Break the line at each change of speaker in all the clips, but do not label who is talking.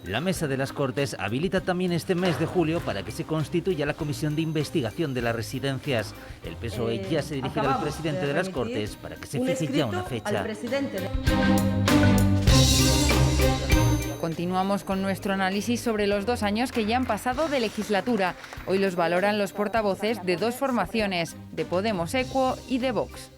La Mesa de las Cortes habilita también este mes de julio para que se constituya la Comisión de Investigación de las Residencias. El PSOE ya se dirigirá al presidente de las Cortes para que se fije ya una fecha.
Continuamos con nuestro análisis sobre los 2 años que ya han pasado de legislatura. Hoy los valoran los portavoces de 2 formaciones, de Podemos Equo y de Vox.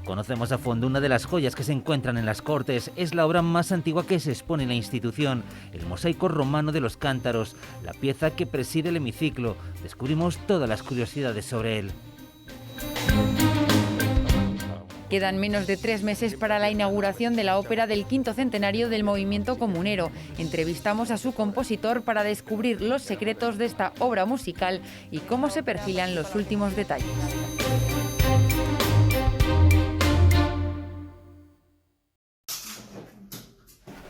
Conocemos a fondo una de las joyas que se encuentran en las Cortes. Es la obra más antigua que se expone en la institución, el mosaico romano de los Cántaros, la pieza que preside el hemiciclo. Descubrimos todas las curiosidades sobre él.
Quedan menos de 3 meses para la inauguración de la ópera del 5º centenario del movimiento comunero. Entrevistamos a su compositor para descubrir los secretos de esta obra musical y cómo se perfilan los últimos detalles.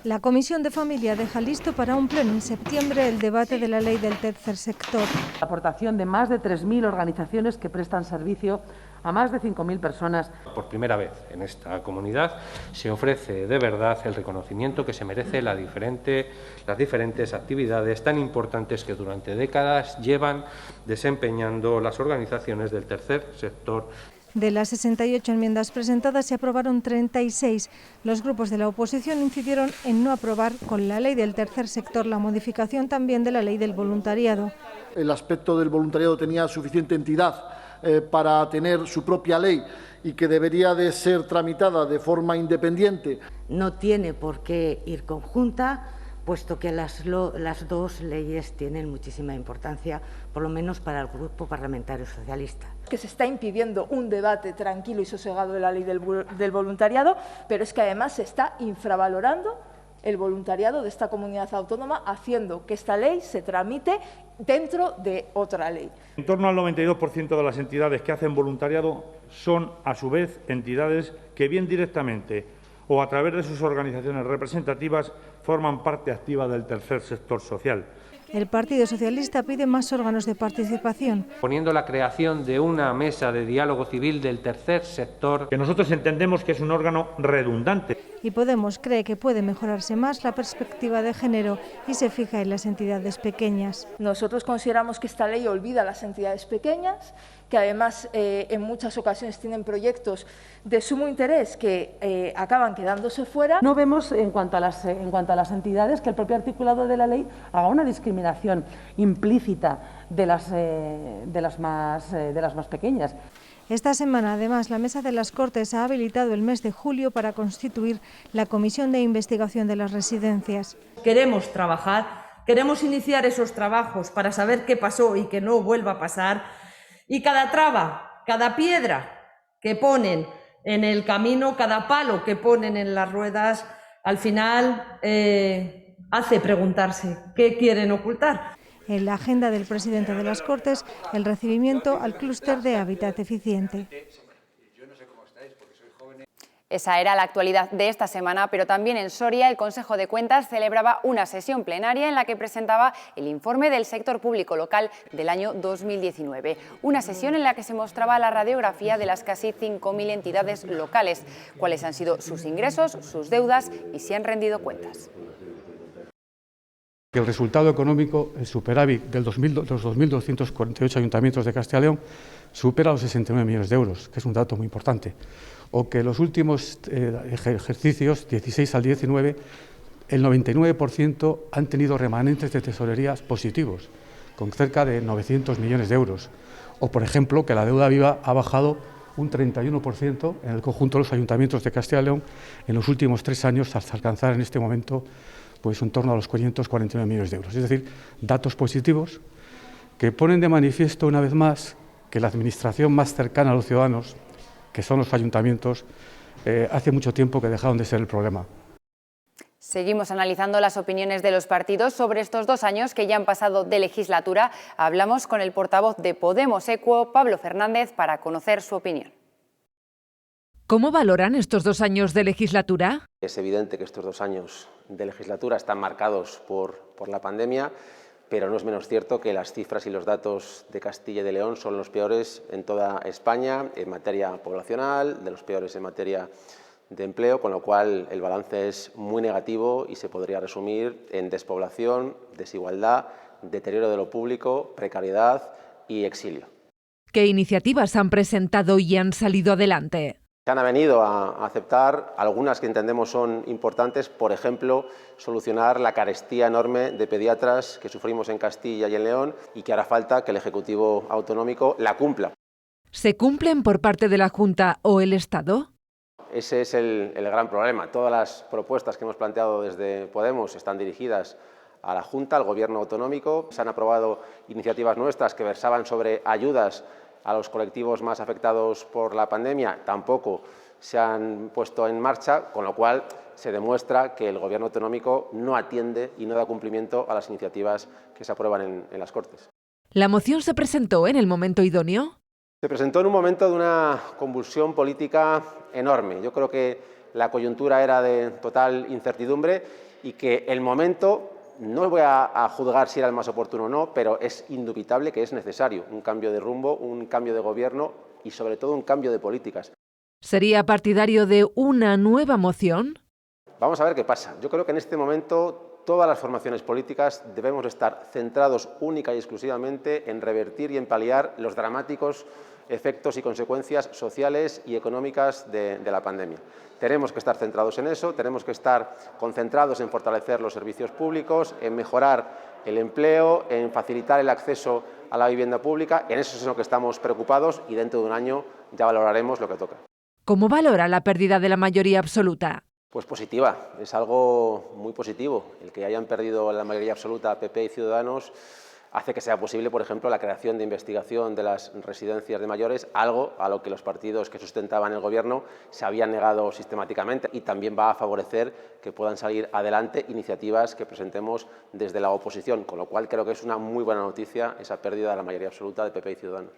La Comisión de Familia deja listo para un pleno en septiembre el debate de la ley del tercer sector.
La aportación de más de 3.000 organizaciones que prestan servicio a más de 5.000 personas.
Por primera vez en esta comunidad se ofrece de verdad el reconocimiento que se merece las diferentes actividades tan importantes que durante décadas llevan desempeñando las organizaciones del tercer sector.
De las 68 enmiendas presentadas se aprobaron 36. Los grupos de la oposición incidieron en no aprobar con la ley del tercer sector la modificación también de la ley del voluntariado.
El aspecto del voluntariado tenía suficiente entidad para tener su propia ley y que debería de ser tramitada de forma independiente.
No tiene por qué ir conjunta, puesto que las 2 leyes tienen muchísima importancia, por lo menos para el Grupo Parlamentario Socialista.
Que se está impidiendo un debate tranquilo y sosegado de la ley del voluntariado, pero es que además se está infravalorando el voluntariado de esta comunidad autónoma, haciendo que esta ley se tramite dentro de otra ley.
En torno al 92% de las entidades que hacen voluntariado son, a su vez, entidades que bien directamente o a través de sus organizaciones representativas forman parte activa del tercer sector social.
El Partido Socialista pide más órganos de participación.
Poniendo la creación de una mesa de diálogo civil del tercer sector.
Que nosotros entendemos que es un órgano redundante.
Y Podemos cree que puede mejorarse más la perspectiva de género y se fija en las entidades pequeñas.
Nosotros consideramos que esta ley olvida a las entidades pequeñas, que además en muchas ocasiones tienen proyectos de sumo interés que acaban quedándose fuera.
No vemos en cuanto a las entidades que el propio articulado de la ley haga una discriminación implícita de las más pequeñas.
Esta semana, además, la Mesa de las Cortes ha habilitado el mes de julio para constituir la Comisión de Investigación de las Residencias.
Queremos trabajar, queremos iniciar esos trabajos para saber qué pasó y que no vuelva a pasar. Y cada traba, cada piedra que ponen en el camino, cada palo que ponen en las ruedas, al final hace preguntarse qué quieren ocultar.
En la agenda del presidente de las Cortes, el recibimiento al clúster de hábitat eficiente.
Esa era la actualidad de esta semana, pero también en Soria el Consejo de Cuentas celebraba una sesión plenaria en la que presentaba el informe del sector público local del año 2019. Una sesión en la que se mostraba la radiografía de las casi 5.000 entidades locales, cuáles han sido sus ingresos, sus deudas y si han rendido cuentas.
El resultado económico, el superávit de los 2.248 ayuntamientos de Castilla y León supera los 69 millones de euros, que es un dato muy importante. O que los últimos ejercicios, 16 al 19, el 99% han tenido remanentes de tesorerías positivos, con cerca de 900 millones de euros. O, por ejemplo, que la deuda viva ha bajado un 31% en el conjunto de los ayuntamientos de Castilla y León en los últimos 3 años, hasta alcanzar en este momento pues en torno a los 549 millones de euros. Es decir, datos positivos que ponen de manifiesto una vez más que la administración más cercana a los ciudadanos, que son los ayuntamientos, hace mucho tiempo que dejaron de ser el problema.
Seguimos analizando las opiniones de los partidos sobre estos 2 años que ya han pasado de legislatura. Hablamos con el portavoz de Podemos Equo, Pablo Fernández, para conocer su opinión.
¿Cómo valoran estos 2 años de legislatura?
Es evidente que estos 2 años de legislatura están marcados por la pandemia, pero no es menos cierto que las cifras y los datos de Castilla y de León son los peores en toda España en materia poblacional, de los peores en materia de empleo, con lo cual el balance es muy negativo y se podría resumir en despoblación, desigualdad, deterioro de lo público, precariedad y exilio.
¿Qué iniciativas han presentado y han salido adelante?
Se han venido a aceptar algunas que entendemos son importantes, por ejemplo, solucionar la carestía enorme de pediatras que sufrimos en Castilla y en León y que hará falta que el Ejecutivo autonómico la cumpla.
¿Se cumplen por parte de la Junta o el Estado?
Ese es el gran problema. Todas las propuestas que hemos planteado desde Podemos están dirigidas a la Junta, al Gobierno autonómico. Se han aprobado iniciativas nuestras que versaban sobre ayudas a los colectivos más afectados por la pandemia, tampoco se han puesto en marcha, con lo cual se demuestra que el Gobierno autonómico no atiende y no da cumplimiento a las iniciativas que se aprueban en las Cortes.
¿La moción se presentó en el momento idóneo?
Se presentó en un momento de una convulsión política enorme. Yo creo que la coyuntura era de total incertidumbre y que el momento, no voy a juzgar si era el más oportuno o no, pero es indubitable que es necesario un cambio de rumbo, un cambio de gobierno y sobre todo un cambio de políticas.
¿Sería partidario de una nueva moción?
Vamos a ver qué pasa. Yo creo que en este momento todas las formaciones políticas debemos estar centrados única y exclusivamente en revertir y en paliar los dramáticos efectos y consecuencias sociales y económicas de la pandemia. Tenemos que estar centrados en eso, tenemos que estar concentrados en fortalecer los servicios públicos, en mejorar el empleo, en facilitar el acceso a la vivienda pública. En eso es en lo que estamos preocupados y dentro de un año ya valoraremos lo que toca.
¿Cómo valora la pérdida de la mayoría absoluta?
Pues positiva, es algo muy positivo. El que hayan perdido la mayoría absoluta PP y Ciudadanos hace que sea posible, por ejemplo, la creación de investigación de las residencias de mayores, algo a lo que los partidos que sustentaban el Gobierno se habían negado sistemáticamente, y también va a favorecer que puedan salir adelante iniciativas que presentemos desde la oposición, con lo cual creo que es una muy buena noticia esa pérdida de la mayoría absoluta de PP y Ciudadanos.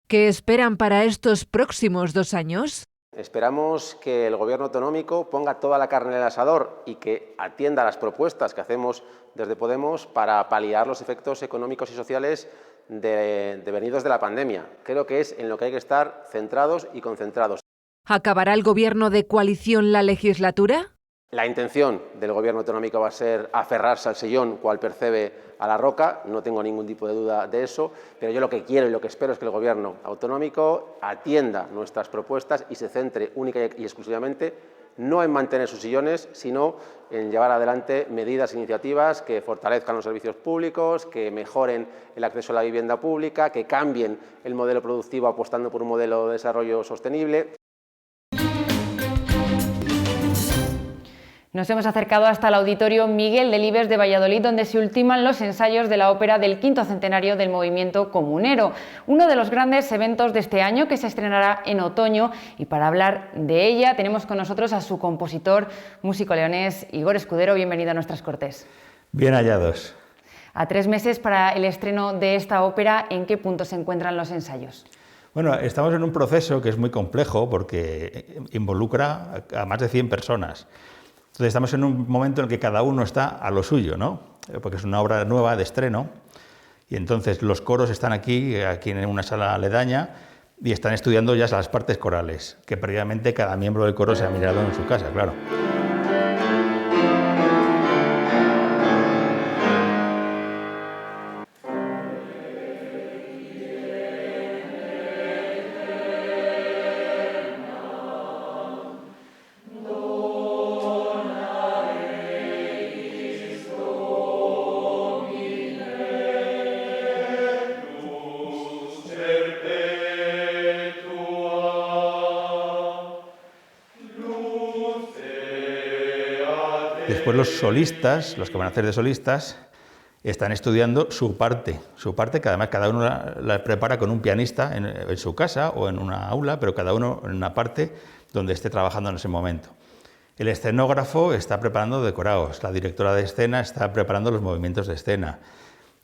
¿Qué esperan para estos próximos 2 años?
Esperamos que el Gobierno autonómico ponga toda la carne en el asador y que atienda las propuestas que hacemos desde Podemos para paliar los efectos económicos y sociales devenidos de la pandemia. Creo que es en lo que hay que estar centrados y concentrados.
¿Acabará el Gobierno de coalición la legislatura?
La intención del Gobierno autonómico va a ser aferrarse al sillón cual percebe a la roca, no tengo ningún tipo de duda de eso, pero yo lo que quiero y lo que espero es que el Gobierno autonómico atienda nuestras propuestas y se centre única y exclusivamente no en mantener sus sillones, sino en llevar adelante medidas e iniciativas que fortalezcan los servicios públicos, que mejoren el acceso a la vivienda pública, que cambien el modelo productivo apostando por un modelo de desarrollo sostenible.
Nos hemos acercado hasta el Auditorio Miguel Delibes de Valladolid, donde se ultiman los ensayos de la ópera del 5º centenario del movimiento comunero, uno de los grandes eventos de este año que se estrenará en otoño, y para hablar de ella tenemos con nosotros a su compositor, músico leonés, Igor Escudero. Bienvenido a nuestras Cortes.
Bien hallados.
A 3 meses para el estreno de esta ópera, ¿en qué punto se encuentran los ensayos?
Bueno, estamos en un proceso que es muy complejo porque involucra a más de 100 personas. Entonces estamos en un momento en el que cada uno está a lo suyo, ¿no? Porque es una obra nueva de estreno, y entonces los coros están aquí en una sala aledaña, y están estudiando ya las partes corales, que previamente cada miembro del coro se ha mirado en su casa, claro. Después los solistas, los que van a hacer de solistas, están estudiando su parte, que además cada uno la prepara con un pianista en su casa o en una aula, pero cada uno en una parte donde esté trabajando en ese momento. El escenógrafo está preparando decorados, la directora de escena está preparando los movimientos de escena.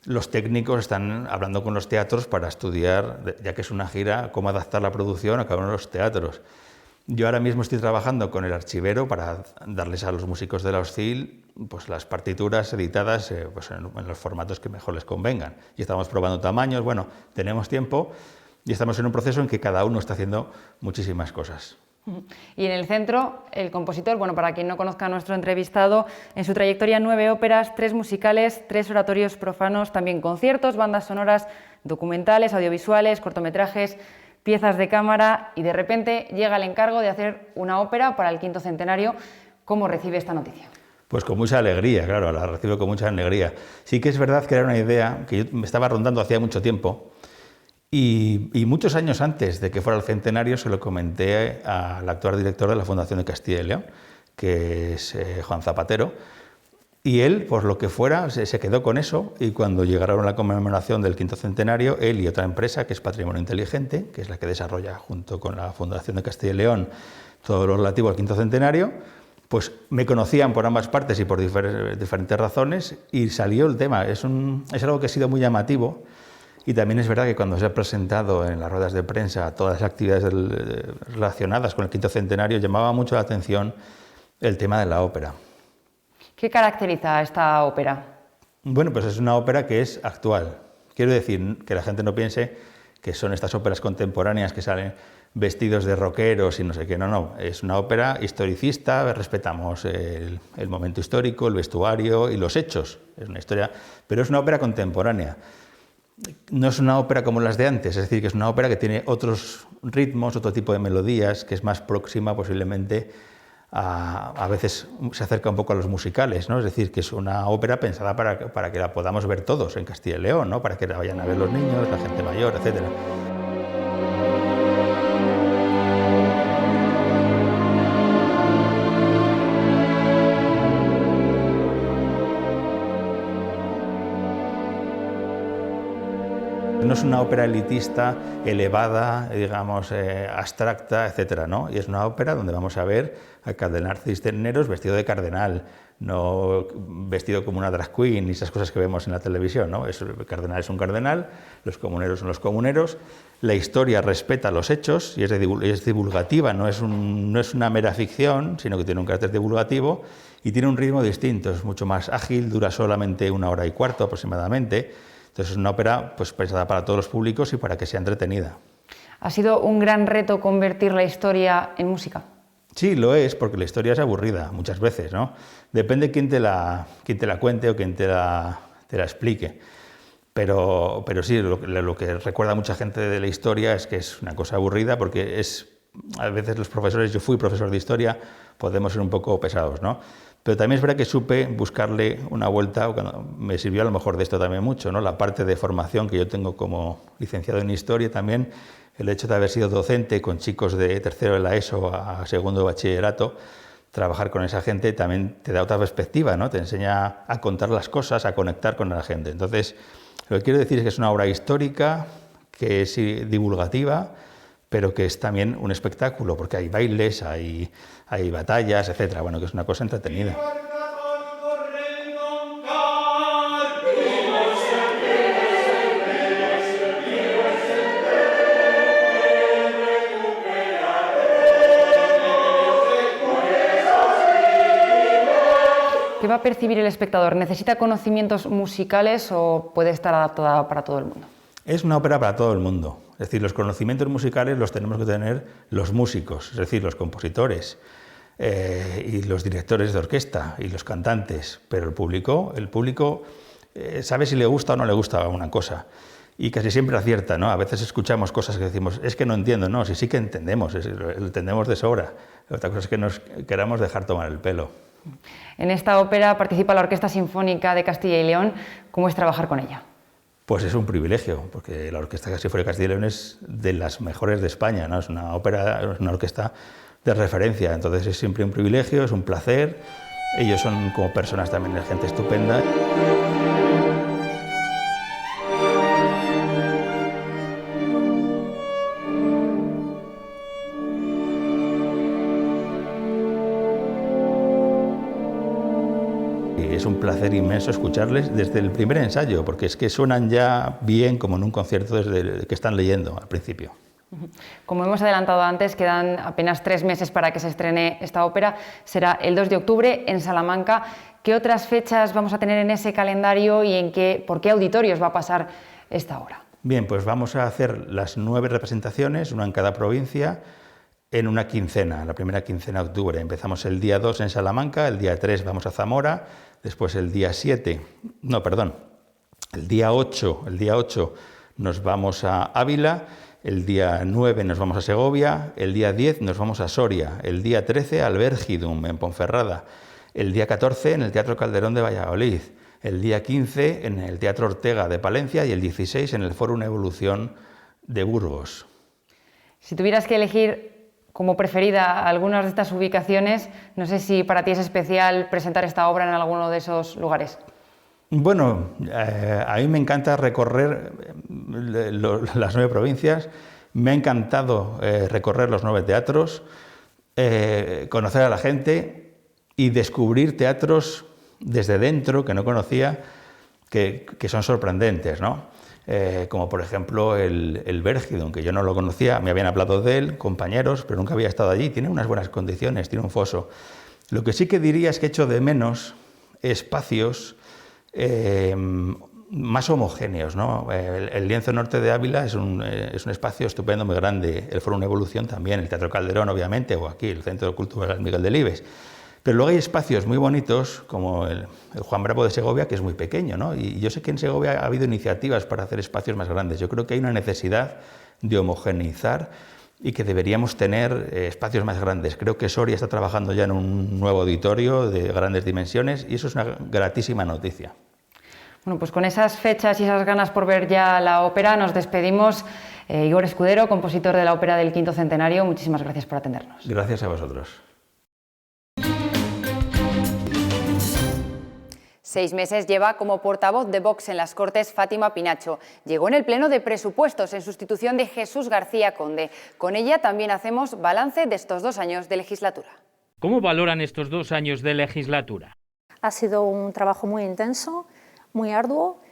Los técnicos están hablando con los teatros para estudiar, ya que es una gira, cómo adaptar la producción a cada uno de los teatros. Yo ahora mismo estoy trabajando con el archivero para darles a los músicos de la OSCIL pues, las partituras editadas pues, en los formatos que mejor les convengan. Y estamos probando tamaños, bueno, tenemos tiempo y estamos en un proceso en que cada uno está haciendo muchísimas cosas.
Y en el centro, el compositor, bueno, para quien no conozca a nuestro entrevistado, en su trayectoria 9 óperas, 3 musicales, 3 oratorios profanos, también conciertos, bandas sonoras, documentales, audiovisuales, cortometrajes, piezas de cámara, y de repente llega el encargo de hacer una ópera para el 5º centenario. ¿Cómo recibe esta noticia?
Pues con mucha alegría, claro, la recibo con mucha alegría. Sí que es verdad que era una idea que yo me estaba rondando hacía mucho tiempo. Y muchos años antes de que fuera el centenario se lo comenté al actual director de la Fundación de Castilla y León, que es Juan Zapatero, y él, por lo que fuera, se quedó con eso, y cuando llegaron a la conmemoración del 5º centenario, él y otra empresa, que es Patrimonio Inteligente, que es la que desarrolla junto con la Fundación de Castilla y León todo lo relativo al 5º centenario, pues me conocían por ambas partes y por diferentes razones, y salió el tema. Es algo que ha sido muy llamativo. Y también es verdad que cuando se ha presentado en las ruedas de prensa todas las actividades relacionadas con el 5º centenario, llamaba mucho la atención el tema de la ópera.
¿Qué caracteriza esta ópera?
Bueno, pues es una ópera que es actual. Quiero decir, que la gente no piense que son estas óperas contemporáneas que salen vestidos de rockeros y no sé qué. No, es una ópera historicista, respetamos el momento histórico, el vestuario y los hechos. Es una historia, pero es una ópera contemporánea. No es una ópera como las de antes, es decir, que es una ópera que tiene otros ritmos, otro tipo de melodías, que es más próxima posiblemente a veces se acerca un poco a los musicales, ¿no? Es decir, que es una ópera pensada para que la podamos ver todos en Castilla y León, ¿no? Para que la vayan a ver los niños, la gente mayor, etcétera. No es una ópera elitista, elevada, digamos, abstracta, etcétera, ¿no? Y es una ópera donde vamos a ver al cardenal Cisneros vestido de cardenal, no vestido como una drag queen y esas cosas que vemos en la televisión, ¿no? El cardenal es un cardenal, los comuneros son los comuneros, la historia respeta los hechos y es divulgativa, no es una mera ficción, sino que tiene un carácter divulgativo y tiene un ritmo distinto, es mucho más ágil, dura solamente 1 hora y cuarto aproximadamente. Entonces es una ópera pues, pensada para todos los públicos y para que sea entretenida.
¿Ha sido un gran reto convertir la historia en música?
Sí, lo es, porque la historia es aburrida muchas veces, ¿no? Depende quién te la cuente o quién te la explique. Pero sí, lo que recuerda a mucha gente de la historia es que es una cosa aburrida porque a veces los profesores, yo fui profesor de historia, podemos ser un poco pesados, ¿no? Pero también es verdad que supe buscarle una vuelta, me sirvió a lo mejor de esto también mucho, ¿no? La parte de formación que yo tengo como licenciado en Historia también, el hecho de haber sido docente con chicos de tercero de la ESO a segundo de bachillerato, trabajar con esa gente también te da otra perspectiva, ¿no? Te enseña a contar las cosas, a conectar con la gente. Entonces, lo que quiero decir es que es una obra histórica, que es divulgativa, pero que es también un espectáculo, porque hay bailes, hay batallas, etcétera. Bueno, que es una cosa entretenida.
¿Qué va a percibir el espectador? ¿Necesita conocimientos musicales o puede estar adaptada para todo el mundo?
Es una ópera para todo el mundo. Es decir, los conocimientos musicales los tenemos que tener los músicos, es decir, los compositores y los directores de orquesta y los cantantes, pero el público sabe si le gusta o no le gusta una cosa y casi siempre acierta, ¿no? A veces escuchamos cosas que decimos, es que no entiendo, no, sí que entendemos, lo entendemos de sobra. Otra cosa es que nos queramos dejar tomar el pelo.
En esta ópera participa la Orquesta Sinfónica de Castilla y León. ¿Cómo es trabajar con ella?
Pues es un privilegio, porque la Orquesta Sinfónica de Castilla y León es de las mejores de España, ¿no? Es una ópera, es una orquesta de referencia, entonces es siempre un privilegio, es un placer. Ellos son como personas también gente estupenda. Es un placer inmenso escucharles desde el primer ensayo, porque es que suenan ya bien como en un concierto desde que están leyendo al principio.
Como hemos adelantado antes, quedan apenas 3 meses para que se estrene esta ópera. Será el 2 de octubre en Salamanca. ¿Qué otras fechas vamos a tener en ese calendario y por qué auditorios va a pasar esta obra?
Bien, pues vamos a hacer las 9 representaciones, una en cada provincia, en una quincena, la primera quincena de octubre. Empezamos el día 2 en Salamanca, el día 3 vamos a Zamora, después el día 8 nos vamos a Ávila, el día 9 nos vamos a Segovia, el día 10 nos vamos a Soria, el día 13 al Vergidum en Ponferrada, el día 14 en el Teatro Calderón de Valladolid, el día 15 en el Teatro Ortega de Palencia y el 16 en el Fórum Evolución de Burgos.
Si tuvieras que elegir como preferida algunas de estas ubicaciones, no sé si para ti es especial presentar esta obra en alguno de esos lugares.
Bueno, a mí me encanta recorrer las 9 provincias, me ha encantado recorrer los 9 teatros, conocer a la gente y descubrir teatros desde dentro que no conocía, que son sorprendentes, ¿no? Como por ejemplo el Vergidum, que yo no lo conocía, me habían hablado de él, compañeros, pero nunca había estado allí, tiene unas buenas condiciones, tiene un foso. Lo que sí que diría es que echo de menos espacios más homogéneos, ¿no? El Lienzo Norte de Ávila es un espacio estupendo, muy grande, el Fórum Evolución también, el Teatro Calderón obviamente, o aquí el Centro Cultural Miguel Delibes. Pero luego hay espacios muy bonitos como el Juan Bravo de Segovia, que es muy pequeño, ¿no? Y yo sé que en Segovia ha habido iniciativas para hacer espacios más grandes. Yo creo que hay una necesidad de homogeneizar y que deberíamos tener espacios más grandes. Creo que Soria está trabajando ya en un nuevo auditorio de grandes dimensiones y eso es una gratísima noticia.
Bueno, pues con esas fechas y esas ganas por ver ya la ópera nos despedimos. Igor Escudero, compositor de la ópera del quinto centenario, muchísimas gracias por atendernos.
Gracias a vosotros.
6 meses lleva como portavoz de Vox en las Cortes Fátima Pinacho. Llegó en el Pleno de Presupuestos en sustitución de Jesús García Conde. Con ella también hacemos balance de estos 2 años de legislatura.
¿Cómo valoran estos 2 años de legislatura?
Ha sido un trabajo muy intenso, muy arduo.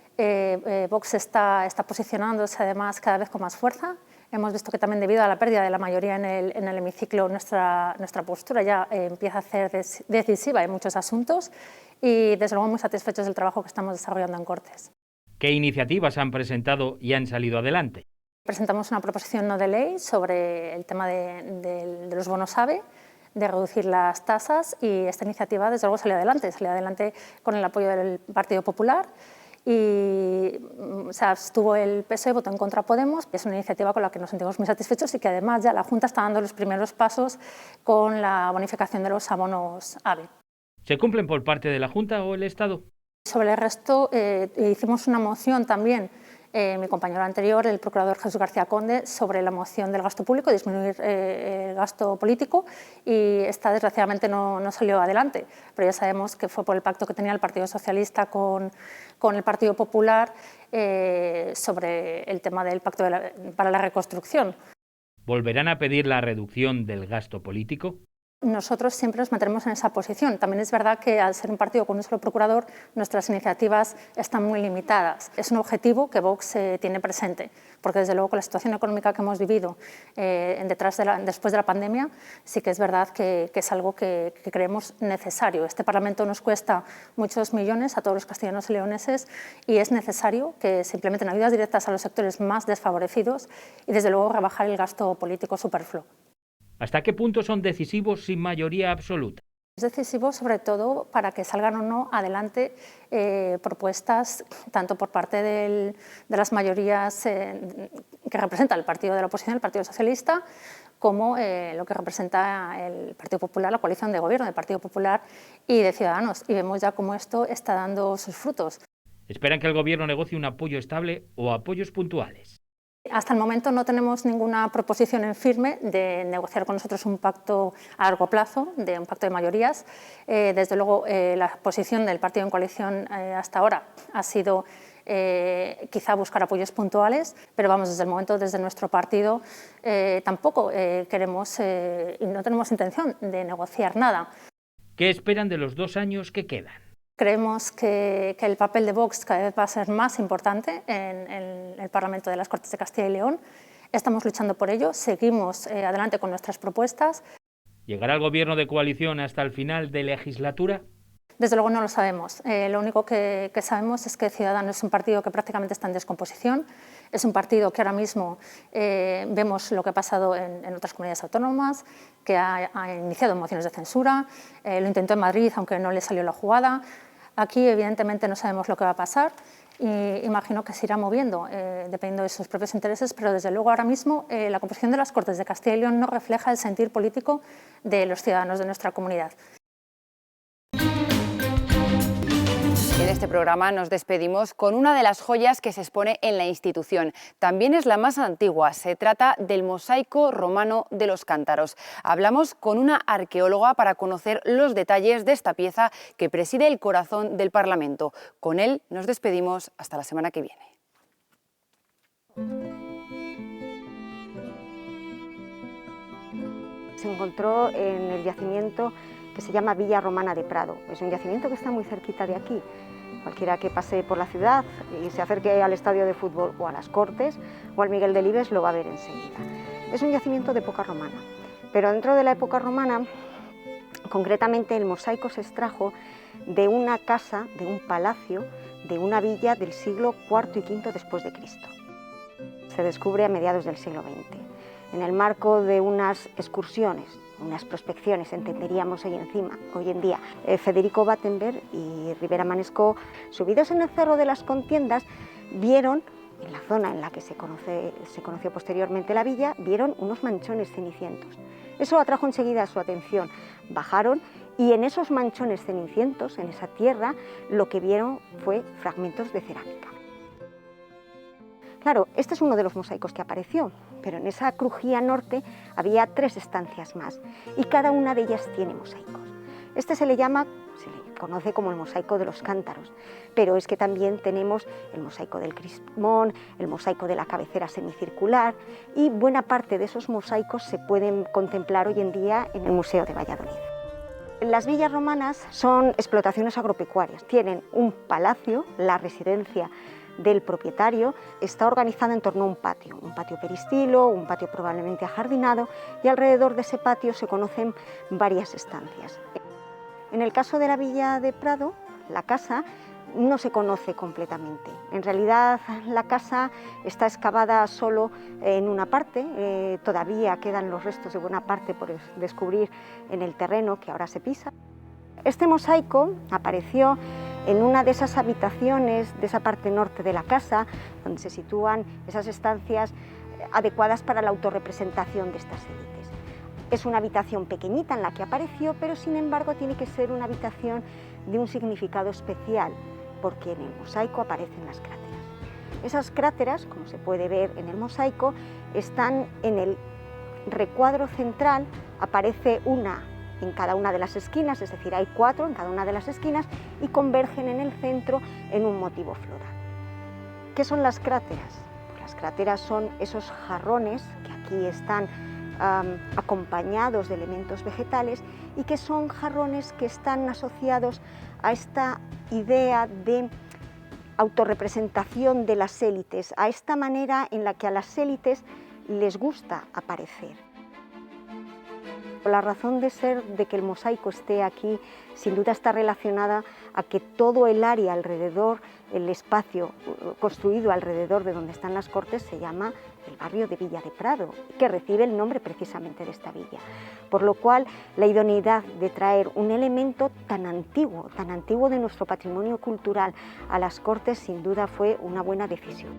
Vox está posicionándose además cada vez con más fuerza. Hemos visto que también debido a la pérdida de la mayoría en el hemiciclo nuestra postura ya empieza a ser decisiva en muchos asuntos y desde luego muy satisfechos del trabajo que estamos desarrollando en Cortes.
¿Qué iniciativas han presentado y han salido adelante?
Presentamos una proposición no de ley sobre el tema de los bonos AVE, de reducir las tasas y esta iniciativa desde luego salió adelante con el apoyo del Partido Popular y se abstuvo el PSOE, votó en contra Podemos. Es una iniciativa con la que nos sentimos muy satisfechos y que además ya la Junta está dando los primeros pasos con la bonificación de los abonos AVE.
¿Se cumplen por parte de la Junta o el Estado?
Sobre el resto, hicimos una moción también, mi compañero anterior, el procurador Jesús García Conde, sobre la moción del gasto público, disminuir el gasto político, y esta desgraciadamente no salió adelante, pero ya sabemos que fue por el pacto que tenía el Partido Socialista con el Partido Popular sobre el tema del pacto para la reconstrucción.
¿Volverán a pedir la reducción del gasto político?
Nosotros siempre nos mantenemos en esa posición. También es verdad que al ser un partido con un solo procurador, nuestras iniciativas están muy limitadas. Es un objetivo que Vox tiene presente, porque desde luego con la situación económica que hemos vivido después de la pandemia, sí que es verdad que es algo que creemos necesario. Este Parlamento nos cuesta muchos millones a todos los castellanos y leoneses y es necesario que se implementen ayudas directas a los sectores más desfavorecidos y desde luego rebajar el gasto político superfluo.
¿Hasta qué punto son decisivos sin mayoría absoluta?
Es decisivo sobre todo para que salgan o no adelante propuestas tanto por parte de las mayorías que representa el partido de la oposición, el Partido Socialista, como lo que representa el Partido Popular, la coalición de gobierno del Partido Popular y de Ciudadanos. Y vemos ya cómo esto está dando sus frutos.
¿Esperan que el Gobierno negocie un apoyo estable o apoyos puntuales?
Hasta el momento no tenemos ninguna proposición en firme de negociar con nosotros un pacto a largo plazo, de un pacto de mayorías. Desde luego, la posición del partido en coalición hasta ahora ha sido quizá buscar apoyos puntuales, pero vamos, desde el momento, desde nuestro partido, tampoco queremos y no tenemos intención de negociar nada.
¿Qué esperan de los 2 años que quedan?
Creemos que el papel de Vox cada vez va a ser más importante en el Parlamento de las Cortes de Castilla y León. Estamos luchando por ello, seguimos adelante con nuestras propuestas.
¿Llegará el gobierno de coalición hasta el final de legislatura?
Desde luego no lo sabemos. Lo único que sabemos es que Ciudadanos es un partido que prácticamente está en descomposición. Es un partido que ahora mismo vemos lo que ha pasado en otras comunidades autónomas, que ha iniciado mociones de censura, lo intentó en Madrid, aunque no le salió la jugada. Aquí, evidentemente, no sabemos lo que va a pasar y imagino que se irá moviendo, dependiendo de sus propios intereses, pero desde luego ahora mismo la composición de las Cortes de Castilla y León no refleja el sentir político de los ciudadanos de nuestra comunidad.
En este programa nos despedimos con una de las joyas que se expone en la institución. También es la más antigua. Se trata del mosaico romano de los Cántaros. Hablamos con una arqueóloga para conocer los detalles de esta pieza que preside el corazón del Parlamento. Con él nos despedimos hasta la semana que viene.
Se encontró en el yacimiento que se llama Villa Romana de Prado. Es un yacimiento que está muy cerquita de aquí. Cualquiera que pase por la ciudad y se acerque al estadio de fútbol o a las Cortes o al Miguel Delibes lo va a ver enseguida. Es un yacimiento de época romana, pero dentro de la época romana, concretamente el mosaico se extrajo de una casa, de un palacio, de una villa del siglo IV y V después de Cristo. Se descubre a mediados del siglo XX. En el marco de unas excursiones, unas prospecciones, entenderíamos hoy en día, Federico Battenberg y Rivera Manesco, subidos en el Cerro de las Contiendas, vieron, en la zona en la que se conoció posteriormente la villa, vieron unos manchones cenicientos. Eso atrajo enseguida su atención. Bajaron y en esos manchones cenicientos, en esa tierra, lo que vieron fue fragmentos de cerámica. Claro, este es uno de los mosaicos que apareció, pero en esa crujía norte había 3 estancias más y cada una de ellas tiene mosaicos. Este se le conoce como el mosaico de los Cántaros, pero es que también tenemos el mosaico del Crismón, el mosaico de la cabecera semicircular y buena parte de esos mosaicos se pueden contemplar hoy en día en el Museo de Valladolid. Las villas romanas son explotaciones agropecuarias, tienen un palacio, la residencia del propietario, está organizada en torno a un patio peristilo, un patio probablemente ajardinado y alrededor de ese patio se conocen varias estancias. En el caso de la villa de Prado, la casa no se conoce completamente. En realidad la casa está excavada solo en una parte, todavía quedan los restos de buena parte por descubrir en el terreno que ahora se pisa. Este mosaico apareció en una de esas habitaciones de esa parte norte de la casa, donde se sitúan esas estancias adecuadas para la autorrepresentación de estas élites. Es una habitación pequeñita en la que apareció, pero sin embargo tiene que ser una habitación de un significado especial, porque en el mosaico aparecen las cráteras. Esas cráteras, como se puede ver en el mosaico, están en el recuadro central, aparece una en cada una de las esquinas, es decir, hay 4 en cada una de las esquinas y convergen en el centro en un motivo floral. ¿Qué son las cráteras? Pues las cráteras son esos jarrones que aquí están acompañados de elementos vegetales y que son jarrones que están asociados a esta idea de autorrepresentación de las élites, a esta manera en la que a las élites les gusta aparecer. La razón de ser de que el mosaico esté aquí sin duda está relacionada a que todo el área alrededor, el espacio construido alrededor de donde están las Cortes se llama el barrio de Villa de Prado, que recibe el nombre precisamente de esta villa. Por lo cual la idoneidad de traer un elemento tan antiguo de nuestro patrimonio cultural a las Cortes sin duda fue una buena decisión.